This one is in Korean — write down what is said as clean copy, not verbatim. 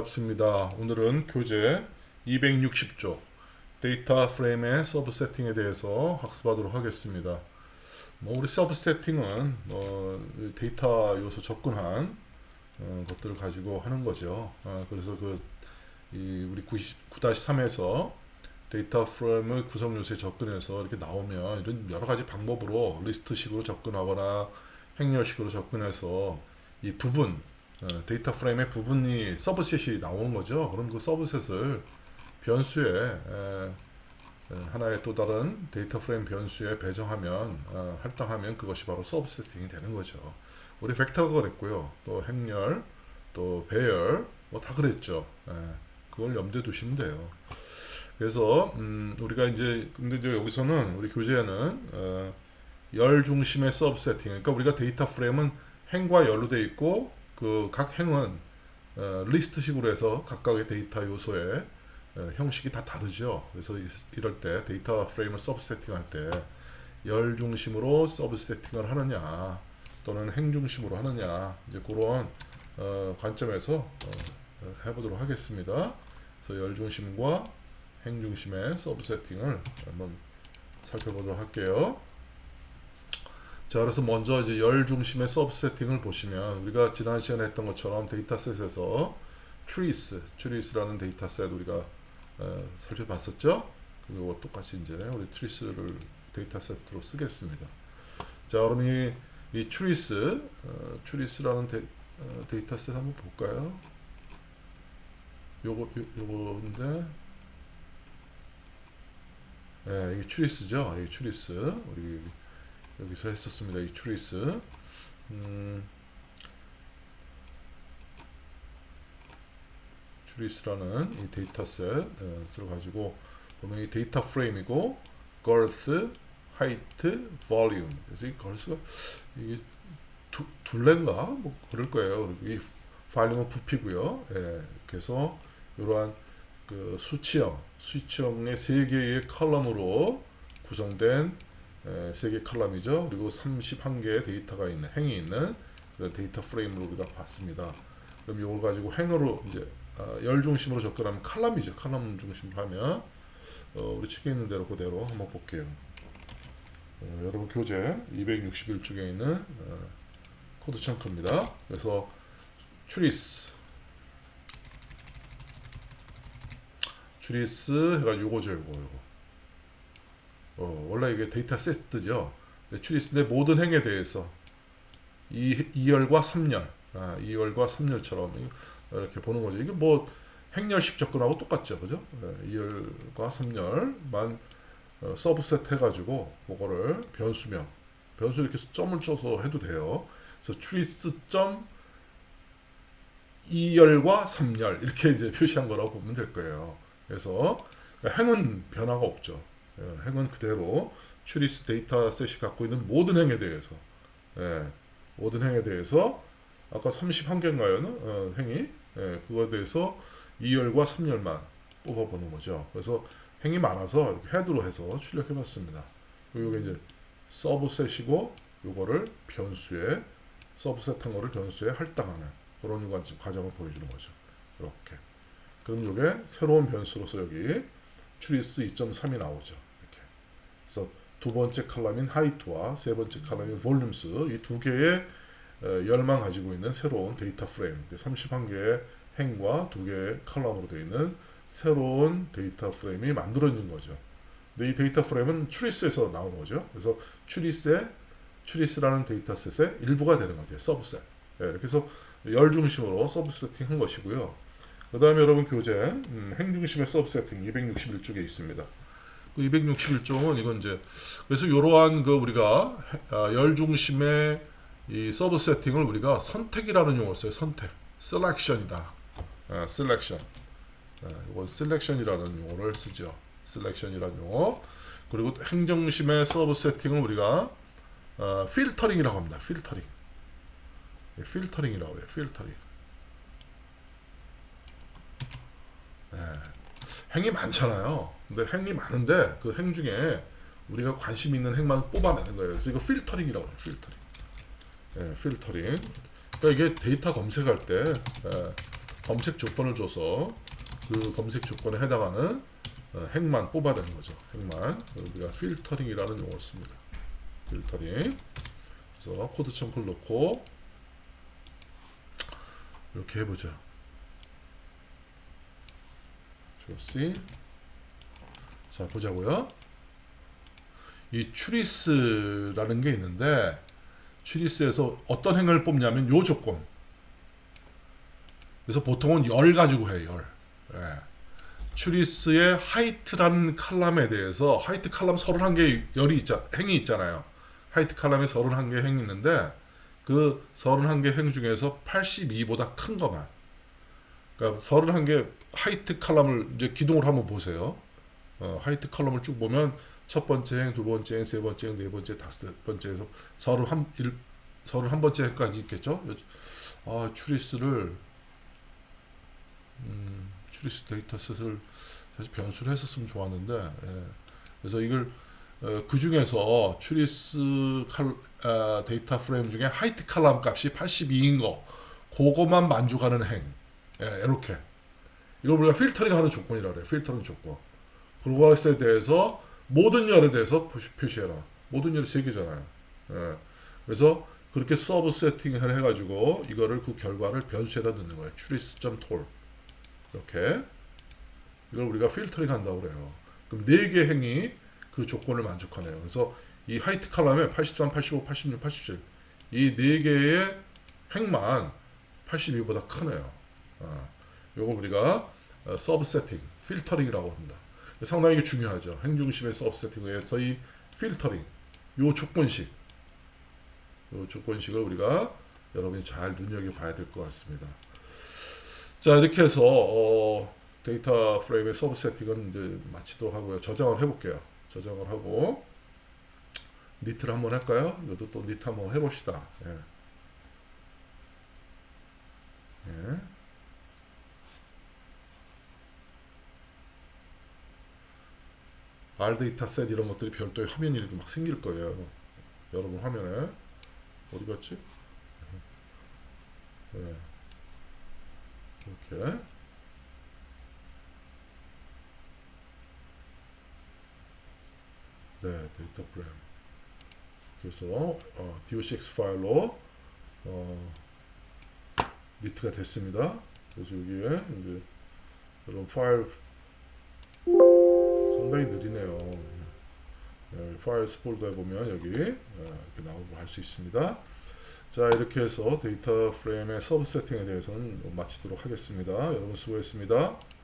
반갑습니다. 오늘은 교재 260쪽 데이터 프레임의 서브 세팅에 대해서 학습하도록 하겠습니다. 우리 서브 세팅은 데이터 요소 접근한 것들을 가지고 하는 거죠. 그래서 우리 9-3에서 데이터 프레임의 구성 요소에 접근해서 이렇게 나오면 이런 여러 가지 방법으로 리스트식으로 접근하거나 행렬식으로 접근해서 이 부분 데이터 프레임의 부분이 서브셋이 나오는 거죠. 그럼 그 서브셋을 변수에 하나의 또 다른 데이터 프레임 변수에 배정하면 할당하면 그것이 바로 서브 세팅이 되는 거죠. 우리 벡터가 그랬고요. 또 행렬, 또 배열 뭐 다 그랬죠. 그걸 염두에 두시면 돼요. 그래서 우리가 근데 이제 여기서는 우리 교재에는 열 중심의 서브 세팅. 그러니까 우리가 데이터 프레임은 행과 열로 되어 있고 그 각 행은 리스트식으로 해서 각각의 데이터 요소의 형식이 다 다르죠. 그래서 이럴 때 데이터 프레임을 서브 세팅할 때 열 중심으로 서브 세팅을 하느냐 또는 행 중심으로 하느냐 이제 그런 관점에서 해보도록 하겠습니다. 그래서 열 중심과 행 중심의 서브 세팅을 한번 살펴보도록 할게요. 자, 그래서 먼저 이제 열 중심의 서브 세팅을 보시면 우리가 지난 시간에 했던 것처럼 데이터셋에서 trees라는 데이터셋 우리가 살펴봤었죠. 그리고 똑같이 이제 우리 trees를 데이터셋으로 쓰겠습니다. 자, 그럼 이 trees라는 데이터셋 한번 볼까요? 요거인데, 이게 trees죠. 이게 trees 우리 여기서 했었습니다. 이 트리스 트리스라는 이 데이터셋 들어가지고 보면 이 데이터 프레임이고 girth, height, volume. 그래서 이 girth가 이게 둘레인가 뭐 그럴 거예요. 이 볼륨은 부피고요. 그래서 이러한 그 수치형의 세 개의 컬럼으로 구성된 세 개 컬럼이죠. 그리고 31개의 데이터가 있는 행이 있는 데이터 프레임으로 우리가 봤습니다. 그럼 이걸 가지고 행으로 이제 열 중심으로 접근하면 컬럼이죠. 컬럼 중심으로 하면 우리 책에 있는 대로 그대로 한번 볼게요. 여러분 교재 261쪽에 있는 코드 창크입니다. 그래서 trees 해가 요거죠. 요거. 원래 이게 데이터 세트죠. 트리스의 모든 행에 대해서 2열과 3열, 2열과 3열처럼 이렇게 보는 거죠. 이게 뭐 행렬식 접근하고 똑같죠, 그죠? 2열과 3열만 서브셋 해가지고 그거를 변수 이렇게 점을 쳐서 해도 돼요. 그래서 트리스 점 2열과 3열 이렇게 이제 표시한 거라고 보면 될 거예요. 그래서 행은 변화가 없죠. 행은 그대로 트리스 데이터셋이 갖고 있는 모든 행에 대해서 모든 행에 대해서 아까 31개인가요? 행이 그거에 대해서 2열과 3열만 뽑아보는 거죠. 그래서 행이 많아서 이렇게 헤드로 해서 출력해 봤습니다. 이게 이제 서브셋이고 요거를 변수에 서브셋한 거를 변수에 할당하는 그런 과정을 보여주는 거죠. 이렇게. 그럼 이게 새로운 변수로서 여기 트리스 2.3이 나오죠. 이렇게. 그래서 두 번째 컬럼인 하이트와 세 번째 컬럼인 볼륨스 이 두 개의 열만 가지고 있는 새로운 데이터 프레임 31개의 행과 두 개의 컬럼으로 되어 있는 새로운 데이터 프레임이 만들어진 거죠. 근데 이 데이터 프레임은 트리스에서 나오는 거죠. 그래서 트리스라는 데이터셋의 일부가 되는 거죠. 서브셋. 이렇게 해서 열 중심으로 서브세팅 한 것이고요. 그 다음에 여러분 교재 행중심의 서브 세팅 261쪽에 있습니다. 그 261쪽은 이건 이제 그래서 이러한 우리가 열 중심의 이 서브 세팅을 우리가 선택이라는 용어를 써요. 선택, selection이다. selection. 이건 selection이라는 용어를 쓰죠. selection이라는 용어. 그리고 행중심의 서브 세팅을 우리가 filtering이라고 합니다. filtering이라고 해요. filtering. 행이 많잖아요. 근데 행이 많은데 그 행 중에 우리가 관심 있는 행만 뽑아내는 거예요. 그래서 이거 필터링이라고 해요. 필터링. 필터링. 그러니까 이게 데이터 검색할 때 검색 조건을 줘서 그 검색 조건에 해당하는 행만 뽑아야 되는 거죠. 행만. 우리가 필터링이라는 용어를 씁니다. 필터링. 그래서 코드 청크를 넣고 이렇게 해보자. 좋지. 자, 보자고요. 이 추리스라는 게 있는데 추리스에서 어떤 행을 뽑냐면 요 조건. 그래서 보통은 열 가지고 해요. 열. 예. 추리스의 하이트라는 칼럼에 대해서 하이트 칼럼 31개 행이 있잖아요. 하이트 칼럼에 31개 행이 있는데 그 31개 행 중에서 82보다 큰 것만. 그러니까 31개 하이트 칼럼을 이제 기둥으로 한번 보세요. 하이트 칼럼을 쭉 보면 첫 번째 행, 두 번째 행, 세 번째 행, 네 번째, 다섯 번째에서 31번째 행까지 있겠죠. 추리스 데이터셋을 사실 변수를 했었으면 좋았는데, 예. 그래서 이걸 그 중에서 추리스 데이터 프레임 중에 하이트 칼럼 값이 82인 거, 그거만 만족하는 행, 예, 이렇게 이걸 우리가 필터링하는 조건이라 그래요. 필터링 조건. 그것에 대해서 모든 열에 대해서 표시해라. 모든 열이 3개잖아요. 예. 그래서 그렇게 서브 세팅을 해가지고 이거를 그 결과를 변수에다 넣는 거예요. 추리스.tol 이렇게 이걸 우리가 필터링 한다고 그래요. 그럼 4개 행이 그 조건을 만족하네요. 그래서 이 하이트 칼럼에 83, 85, 86, 87 이 4개의 행만 82보다 크네요. 요거 우리가 서브 세팅, 필터링이라고 합니다. 상당히 중요하죠. 행 중심의 서브 세팅에서 이 필터링, 요 조건식을 우리가 여러분이 잘 눈여겨봐야 될 것 같습니다. 자, 이렇게 해서 데이터 프레임의 서브 세팅은 이제 마치도록 하고요. 저장을 해볼게요. 저장을 하고 니트를 한번 할까요? 이것도 또 니트 한번 해봅시다. 예. 예. R 데이터셋 이런 것들이 별도의 화면이 이렇게 막 생길 거예요. 여러분 화면에 어디 갔지? 네. 이렇게 네, 데이터 프레임. 그래서 docx 파일로 니트가 됐습니다. 그래서 여기에 이제 이런 파일 상당히 느리네요. 네, 파일스 폴더에 보면 여기 이렇게 나오고 할 수 있습니다. 자, 이렇게 해서 데이터 프레임의 서브 세팅에 대해서는 마치도록 하겠습니다. 여러분 수고했습니다.